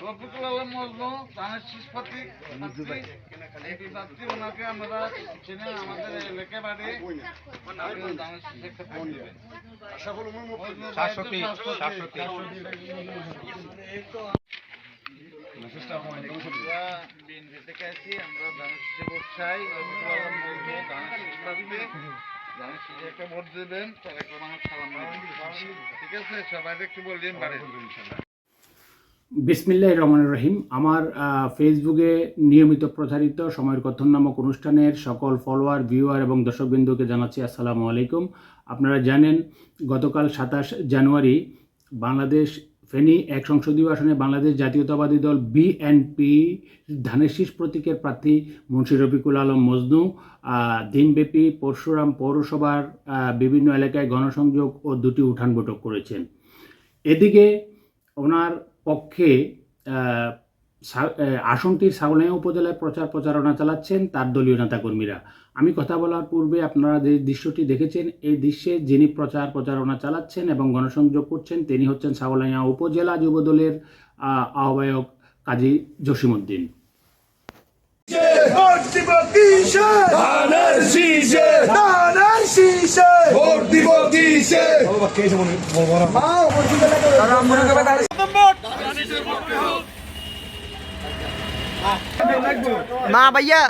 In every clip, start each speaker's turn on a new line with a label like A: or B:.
A: রফিকুল আলম মজনু ধানের শীষ প্রতীক ওনাকে আমরা চিনে আমাদের এলাকায় বাড়ি ধানের শীষ একটা বিএনপি থেকে আছি, আমরা ধানের শীষে ভোট চাই। রফিকুল আলম মজনু ধানের শীষ প্রার্থী, ধানের শীষে একটা ভোট দেবেন, তার একটা মানুষ সালাম দেবেন। ঠিক আছে, সবাই একটু বললেন বাড়ি।
B: বিসমিল্লাহির রহমানির রহিম। আমার ফেসবুকে নিয়মিত প্রচারিত সময়ের কথন নামক অনুষ্ঠানের সকল ফলোয়ার, ভিউয়ার এবং দর্শকবৃন্দকে জানাচ্ছি আসসালামু আলাইকুম। আপনারা জানেন গতকাল 27 জানুয়ারি বাংলাদেশ ফেনী 1 সংসদীয় আসনে বাংলাদেশ জাতীয়তাবাদী দল বিএনপি ধানের শীষ প্রতীকের প্রার্থী মুন্সি রফিকুল আলম মজনু দিনব্যাপী পরশুরাম পৌরসভার বিভিন্ন এলাকায় গণসংযোগ ও 2টি উঠান বৈঠক করেছেন। এদিকে ওনার পক্ষে আসনটির ছাগলনাইয়া উপজেলায় প্রচারণা চালাচ্ছেন তার দলীয় নেতাকর্মীরা। আমি কথা বলার পূর্বে আপনারা যে দৃশ্যটি দেখেছেন, এই দৃশ্যে যিনি প্রচারণা চালাচ্ছেন এবং গণসংযোগ করছেন তিনি হচ্ছেন ছাগলনাইয়া উপজেলা যুবদলের আহ্বায়ক কাজী জসিমউদ্দিন।
C: না ভাইয়া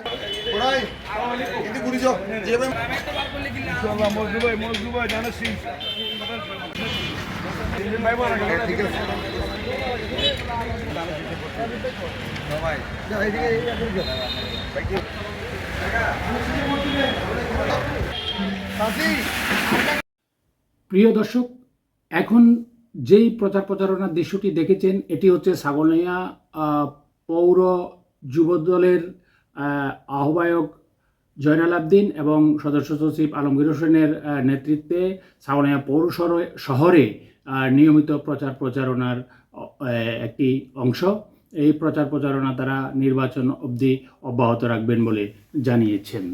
B: প্রিয় দর্শক, এখন যেই প্রচারণার দৃশ্যটি দেখেছেন এটি হচ্ছে ছাগলনাইয়া পৌর যুবদলের আহ্বায়ক জয়নাল আবদিন এবং সদস্য সচিব আলমগীর হোসেনের নেতৃত্বে ছাগলনাইয়া পৌর শহরে নিয়মিত প্রচারণার একটি অংশ। এই প্রচারণা তারা নির্বাচন অবধি অব্যাহত রাখবেন বলে জানিয়েছেন।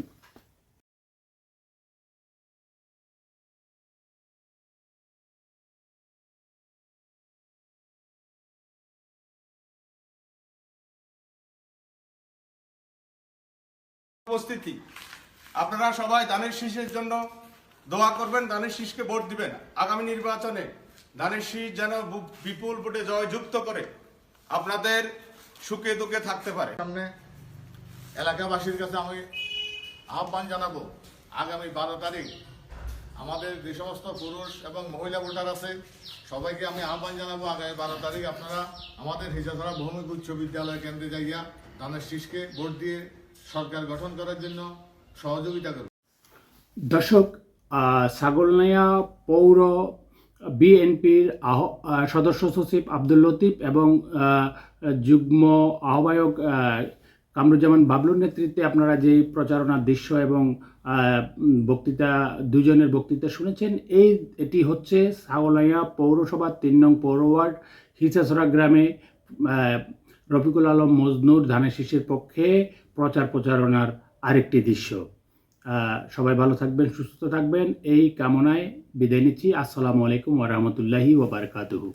D: উপস্থিতি, আপনারা সবাই ধানের শীষের জন্য দোয়া করবেন, ধানের শীষকে ভোট দিবেন। আগামী নির্বাচনে ধানের শীষ যেন বিপুল ভোটে জয়যুক্ত করে আপনাদের সুখে দুঃখে থাকতে পারে। সামনে এলাকাবাসীর কাছে আমি আহ্বান জানাবো, আগামী 12 তারিখ আমাদের যে সমস্ত পুরুষ এবং মহিলা ভোটার আছে সবাইকে আমি আহ্বান জানাবো, আগামী 12 তারিখ আপনারা আমাদের হিসাধরা ভৌমিক উচ্চ বিদ্যালয় কেন্দ্রে যাইয়া ধানের শীষকে ভোট দিয়ে সরকার গঠন করার জন্য সহযোগিতা করবে।
B: দর্শক, ছাগলনাইয়া পৌর বিএনপির সদস্য সচিব আব্দুল লতিফ এবং যুগ্ম আহ্বায়ক কামরুজ্জামান বাবলুর নেতৃত্বে আপনারা যেই প্রচারণার দৃশ্য এবং বক্তৃতা, দুজনের বক্তৃতা শুনেছেন, এটি হচ্ছে ছাগলনাইয়া পৌরসভার 3 নং পৌর ওয়ার্ড হিসাছড়া গ্রামে রফিকুল আলম মজনুর ধানের শীষের পক্ষে প্রচারণার আরেকটি দৃশ্য। সবাই ভালো থাকবেন, সুস্থ থাকবেন এই কামনায় বিদায় নিচ্ছি। আসসালামু আলাইকুম ওয়া রাহমাতুল্লাহি ওয়া বারাকাতুহু।